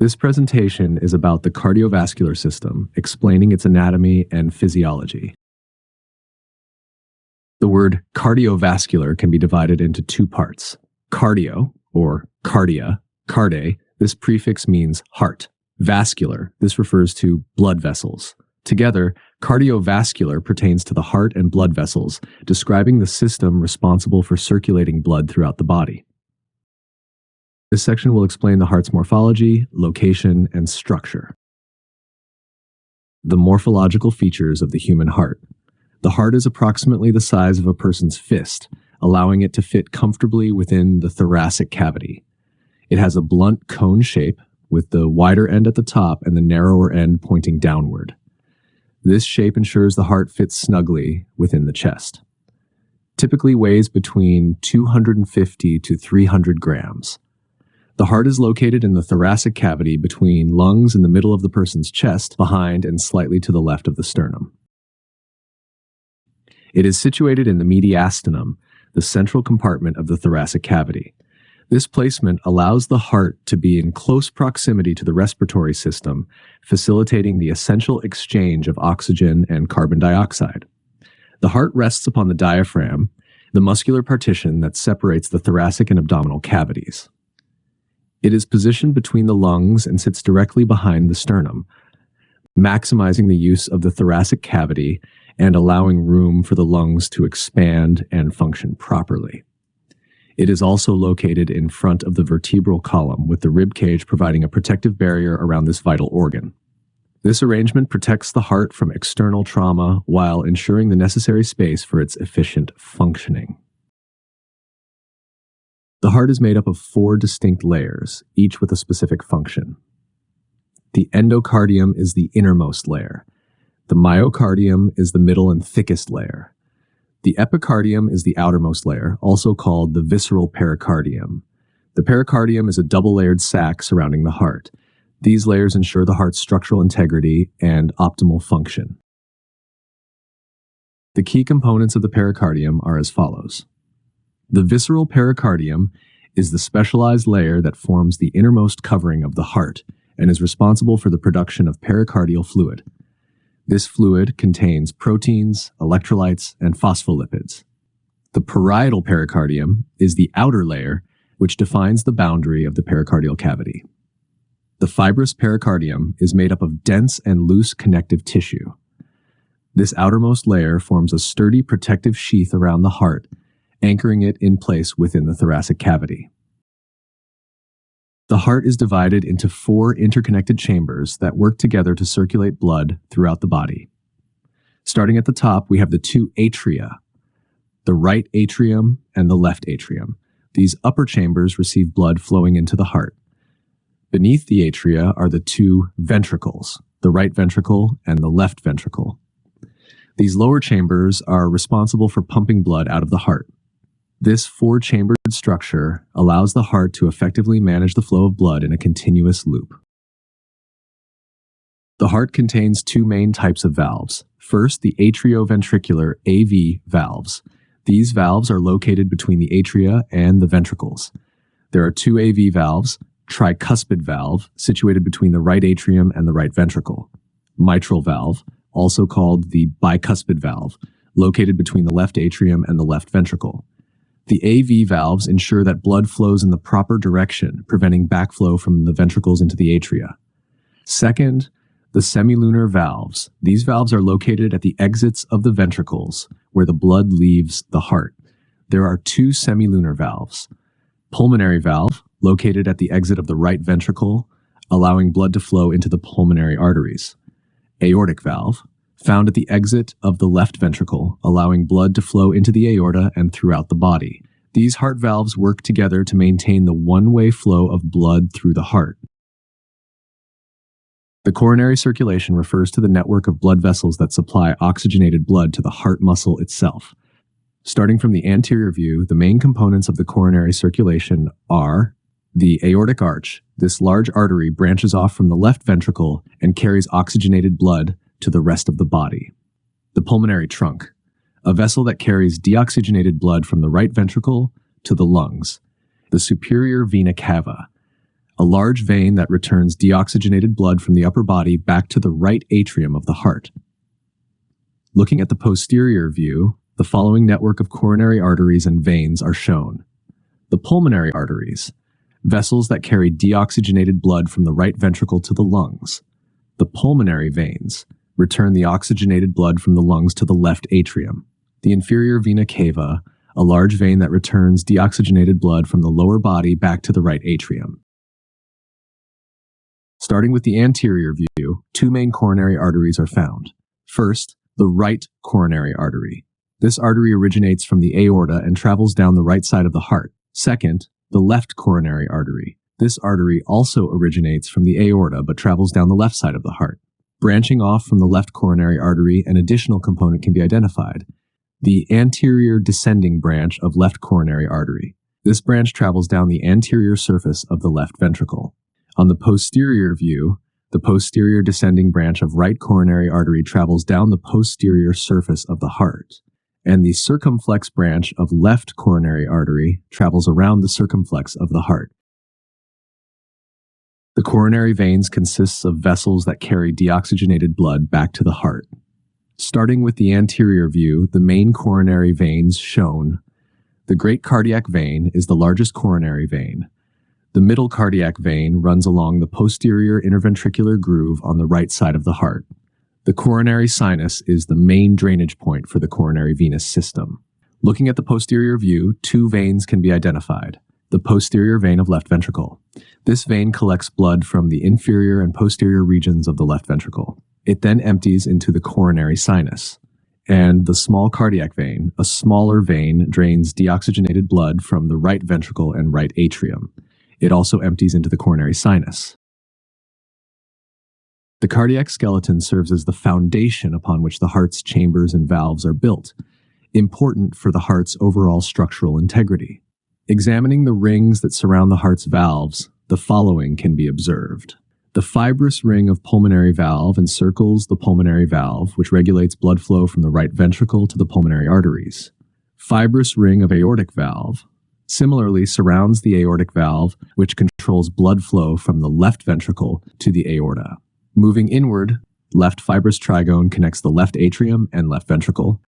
This presentation is about the cardiovascular system, explaining its anatomy and physiology. The word cardiovascular can be divided into two parts. Cardio, or cardia, carde, this prefix means heart. Vascular, this refers to blood vessels. Together, cardiovascular pertains to the heart and blood vessels, describing the system responsible for circulating blood throughout the body. This section will explain the heart's morphology, location, and structure. The morphological features of the human heart. The heart is approximately the size of a person's fist, allowing it to fit comfortably within the thoracic cavity. It has a blunt cone shape, with the wider end at the top and the narrower end pointing downward. This shape ensures the heart fits snugly within the chest. Typically weighs between 250 to 300 grams. The heart is located in the thoracic cavity between lungs in the middle of the person's chest, behind and slightly to the left of the sternum. It is situated in the mediastinum, the central compartment of the thoracic cavity. This placement allows the heart to be in close proximity to the respiratory system, facilitating the essential exchange of oxygen and carbon dioxide. The heart rests upon the diaphragm, the muscular partition that separates the thoracic and abdominal cavities. It is positioned between the lungs and sits directly behind the sternum, maximizing the use of the thoracic cavity and allowing room for the lungs to expand and function properly. It is also located in front of the vertebral column, with the rib cage providing a protective barrier around this vital organ. This arrangement protects the heart from external trauma while ensuring the necessary space for its efficient functioning. The heart is made up of 4 distinct layers, each with a specific function. The endocardium is the innermost layer. The myocardium is the middle and thickest layer. The epicardium is the outermost layer, also called the visceral pericardium. The pericardium is a double-layered sac surrounding the heart. These layers ensure the heart's structural integrity and optimal function. The key components of the pericardium are as follows. The visceral pericardium is the specialized layer that forms the innermost covering of the heart and is responsible for the production of pericardial fluid. This fluid contains proteins, electrolytes, and phospholipids. The parietal pericardium is the outer layer, which defines the boundary of the pericardial cavity. The fibrous pericardium is made up of dense and loose connective tissue. This outermost layer forms a sturdy protective sheath around the heart, anchoring it in place within the thoracic cavity. The heart is divided into 4 interconnected chambers that work together to circulate blood throughout the body. Starting at the top, we have the 2 atria, the right atrium and the left atrium. These upper chambers receive blood flowing into the heart. Beneath the atria are the 2 ventricles, the right ventricle and the left ventricle. These lower chambers are responsible for pumping blood out of the heart. This 4-chambered structure allows the heart to effectively manage the flow of blood in a continuous loop. The heart contains 2 main types of valves. First, the atrioventricular AV valves. These valves are located between the atria and the ventricles. There are 2 AV valves, tricuspid valve, situated between the right atrium and the right ventricle. Mitral valve, also called the bicuspid valve, located between the left atrium and the left ventricle. The AV valves ensure that blood flows in the proper direction, preventing backflow from the ventricles into the atria. Second, the semilunar valves. These valves are located at the exits of the ventricles, where the blood leaves the heart. There are 2 semilunar valves. Pulmonary valve, located at the exit of the right ventricle, allowing blood to flow into the pulmonary arteries. Aortic valve, found at the exit of the left ventricle, allowing blood to flow into the aorta and throughout the body. These heart valves work together to maintain the one-way flow of blood through the heart. The coronary circulation refers to the network of blood vessels that supply oxygenated blood to the heart muscle itself. Starting from the anterior view, the main components of the coronary circulation are the aortic arch. This large artery branches off from the left ventricle and carries oxygenated blood to the rest of the body. The pulmonary trunk, a vessel that carries deoxygenated blood from the right ventricle to the lungs. The superior vena cava, a large vein that returns deoxygenated blood from the upper body back to the right atrium of the heart. Looking at the posterior view, the following network of coronary arteries and veins are shown. The pulmonary arteries, vessels that carry deoxygenated blood from the right ventricle to the lungs. The pulmonary veins return the oxygenated blood from the lungs to the left atrium. The inferior vena cava, a large vein that returns deoxygenated blood from the lower body back to the right atrium. Starting with the anterior view, two main coronary arteries are found. First, the right coronary artery. This artery originates from the aorta and travels down the right side of the heart. Second, the left coronary artery. This artery also originates from the aorta but travels down the left side of the heart. Branching off from the left coronary artery, an additional component can be identified: the anterior descending branch of left coronary artery. This branch travels down the anterior surface of the left ventricle. On the posterior view, the posterior descending branch of right coronary artery travels down the posterior surface of the heart, and the circumflex branch of left coronary artery travels around the circumflex of the heart. The coronary veins consists of vessels that carry deoxygenated blood back to the heart. Starting with the anterior view, the main coronary veins shown. The great cardiac vein is the largest coronary vein. The middle cardiac vein runs along the posterior interventricular groove on the right side of the heart. The coronary sinus is the main drainage point for the coronary venous system. Looking at the posterior view, two veins can be identified. The posterior vein of left ventricle. This vein collects blood from the inferior and posterior regions of the left ventricle. It then empties into the coronary sinus. And the small cardiac vein, a smaller vein, drains deoxygenated blood from the right ventricle and right atrium. It also empties into the coronary sinus. The cardiac skeleton serves as the foundation upon which the heart's chambers and valves are built, important for the heart's overall structural integrity. Examining the rings that surround the heart's valves, the following can be observed. The fibrous ring of pulmonary valve encircles the pulmonary valve, which regulates blood flow from the right ventricle to the pulmonary arteries. Fibrous ring of aortic valve similarly surrounds the aortic valve, which controls blood flow from the left ventricle to the aorta. Moving inward, left fibrous trigone connects the left atrium and left ventricle.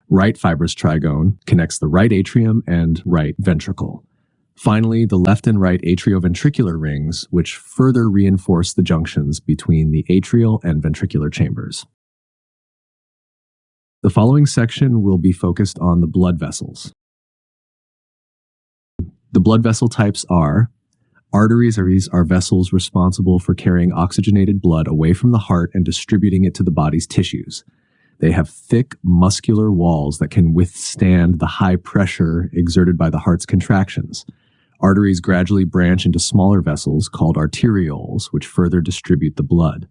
Right fibrous trigone connects the right atrium and right ventricle. Finally, the left and right atrioventricular rings, which further reinforce the junctions between the atrial and ventricular chambers. The following section will be focused on the blood vessels. The blood vessel types are: arteries are vessels responsible for carrying oxygenated blood away from the heart and distributing it to the body's tissues. They have thick, muscular walls that can withstand the high pressure exerted by the heart's contractions. Arteries gradually branch into smaller vessels called arterioles, which further distribute the blood.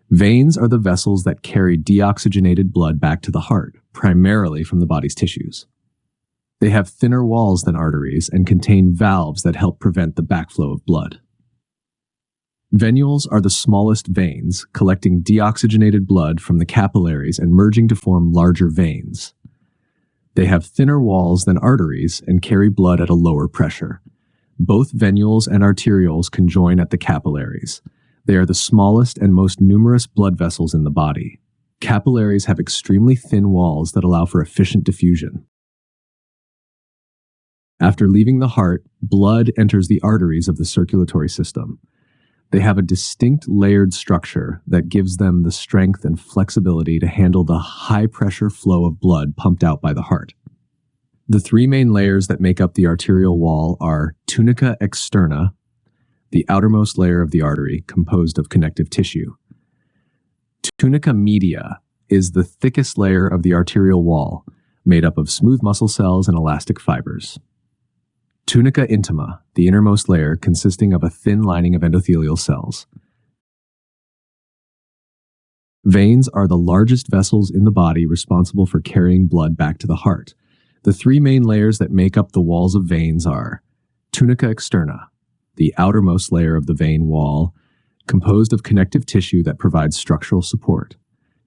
Veins are the vessels that carry deoxygenated blood back to the heart, primarily from the body's tissues. They have thinner walls than arteries and contain valves that help prevent the backflow of blood. Venules are the smallest veins, collecting deoxygenated blood from the capillaries and merging to form larger veins. They have thinner walls than arteries and carry blood at a lower pressure. Both venules and arterioles conjoin at the capillaries. They are the smallest and most numerous blood vessels in the body. Capillaries have extremely thin walls that allow for efficient diffusion. After leaving the heart, blood enters the arteries of the circulatory system. They have a distinct layered structure that gives them the strength and flexibility to handle the high-pressure flow of blood pumped out by the heart. The three main layers that make up the arterial wall are tunica externa, the outermost layer of the artery composed of connective tissue. Tunica media is the thickest layer of the arterial wall, made up of smooth muscle cells and elastic fibers. Tunica intima, the innermost layer consisting of a thin lining of endothelial cells. Veins are the largest vessels in the body responsible for carrying blood back to the heart. The three main layers that make up the walls of veins are tunica externa, the outermost layer of the vein wall, composed of connective tissue that provides structural support.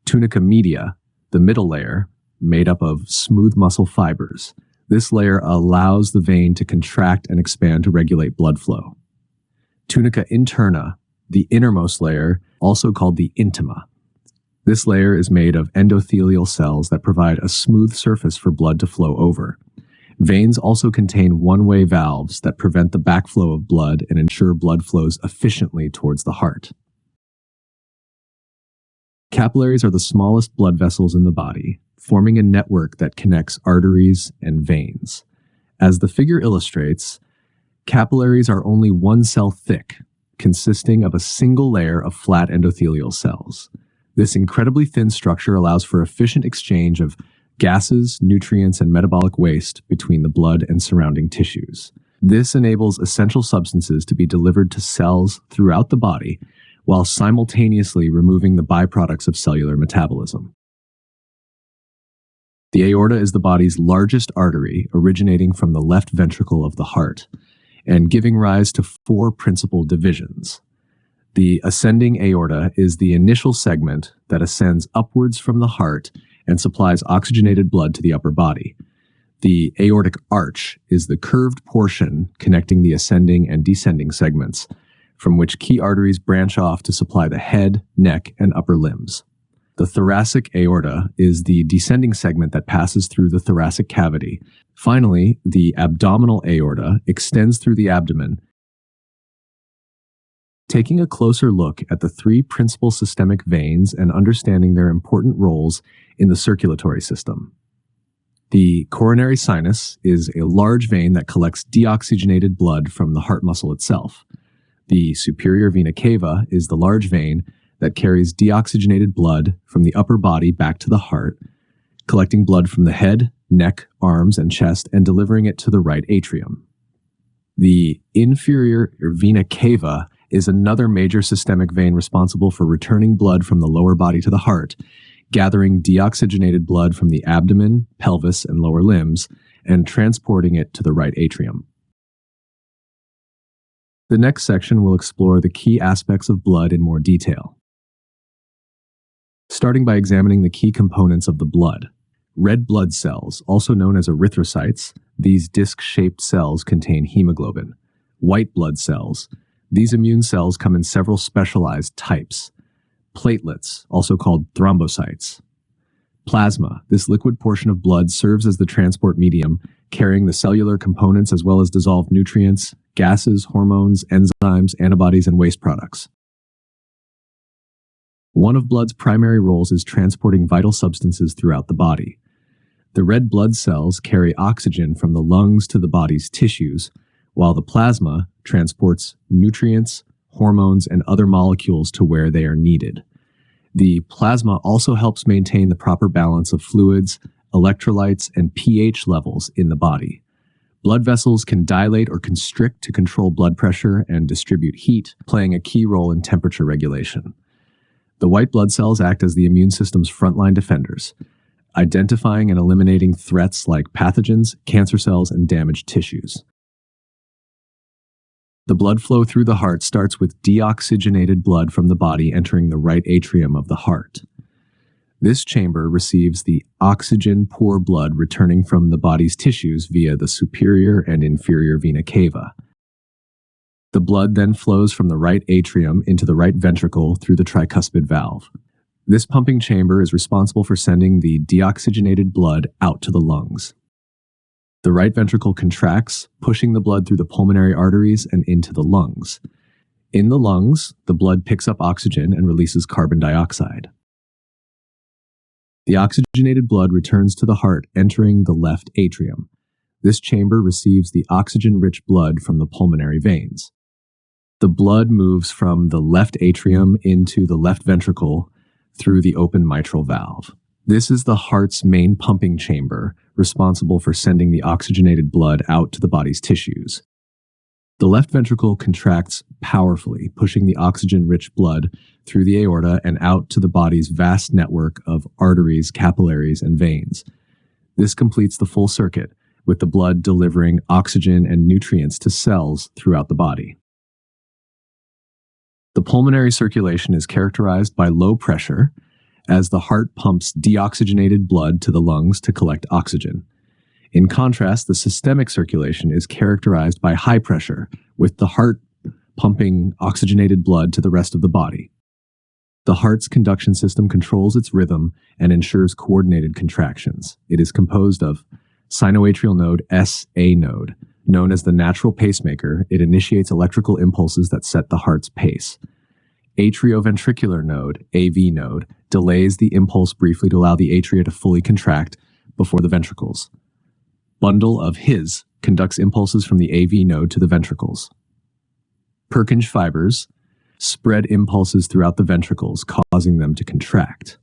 Tunica media, the middle layer, made up of smooth muscle fibers. This layer allows the vein to contract and expand to regulate blood flow. Tunica interna, the innermost layer, also called the intima. This layer is made of endothelial cells that provide a smooth surface for blood to flow over. Veins also contain one-way valves that prevent the backflow of blood and ensure blood flows efficiently towards the heart. Capillaries are the smallest blood vessels in the body, forming a network that connects arteries and veins. As the figure illustrates, capillaries are only one cell thick, consisting of a single layer of flat endothelial cells. This incredibly thin structure allows for efficient exchange of gases, nutrients, and metabolic waste between the blood and surrounding tissues. This enables essential substances to be delivered to cells throughout the body, while simultaneously removing the byproducts of cellular metabolism. The aorta is the body's largest artery, originating from the left ventricle of the heart, and giving rise to 4 principal divisions. The ascending aorta is the initial segment that ascends upwards from the heart and supplies oxygenated blood to the upper body. The aortic arch is the curved portion connecting the ascending and descending segments, from which key arteries branch off to supply the head, neck, and upper limbs. The thoracic aorta is the descending segment that passes through the thoracic cavity. Finally, the abdominal aorta extends through the abdomen. Taking a closer look at the 3 principal systemic veins and understanding their important roles in the circulatory system. The coronary sinus is a large vein that collects deoxygenated blood from the heart muscle itself. The superior vena cava is the large vein that carries deoxygenated blood from the upper body back to the heart, collecting blood from the head, neck, arms, and chest and delivering it to the right atrium. The inferior vena cava is another major systemic vein responsible for returning blood from the lower body to the heart, gathering deoxygenated blood from the abdomen, pelvis, and lower limbs, and transporting it to the right atrium. The next section will explore the key aspects of blood in more detail, starting by examining the key components of the blood. Red blood cells, also known as erythrocytes, these disc-shaped cells contain hemoglobin. White blood cells, these immune cells come in several specialized types. Platelets, also called thrombocytes. Plasma, this liquid portion of blood serves as the transport medium, carrying the cellular components as well as dissolved nutrients, gases, hormones, enzymes, antibodies, and waste products. One of blood's primary roles is transporting vital substances throughout the body. The red blood cells carry oxygen from the lungs to the body's tissues, while the plasma transports nutrients, hormones, and other molecules to where they are needed. The plasma also helps maintain the proper balance of fluids, electrolytes, and pH levels in the body. Blood vessels can dilate or constrict to control blood pressure and distribute heat, playing a key role in temperature regulation. The white blood cells act as the immune system's frontline defenders, identifying and eliminating threats like pathogens, cancer cells, and damaged tissues. The blood flow through the heart starts with deoxygenated blood from the body entering the right atrium of the heart. This chamber receives the oxygen-poor blood returning from the body's tissues via the superior and inferior vena cava. The blood then flows from the right atrium into the right ventricle through the tricuspid valve. This pumping chamber is responsible for sending the deoxygenated blood out to the lungs. The right ventricle contracts, pushing the blood through the pulmonary arteries and into the lungs. In the lungs, the blood picks up oxygen and releases carbon dioxide. The oxygenated blood returns to the heart, entering the left atrium. This chamber receives the oxygen-rich blood from the pulmonary veins. The blood moves from the left atrium into the left ventricle through the open mitral valve. This is the heart's main pumping chamber, responsible for sending the oxygenated blood out to the body's tissues. The left ventricle contracts powerfully, pushing the oxygen-rich blood through the aorta and out to the body's vast network of arteries, capillaries, and veins. This completes the full circuit, with the blood delivering oxygen and nutrients to cells throughout the body. The pulmonary circulation is characterized by low pressure, as the heart pumps deoxygenated blood to the lungs to collect oxygen. In contrast, the systemic circulation is characterized by high pressure, with the heart pumping oxygenated blood to the rest of the body. The heart's conduction system controls its rhythm and ensures coordinated contractions. It is composed of sinoatrial node SA node. Known as the natural pacemaker, it initiates electrical impulses that set the heart's pace. Atrioventricular node, AV node, delays the impulse briefly to allow the atria to fully contract before the ventricles. Bundle of His conducts impulses from the AV node to the ventricles. Purkinje fibers spread impulses throughout the ventricles, causing them to contract.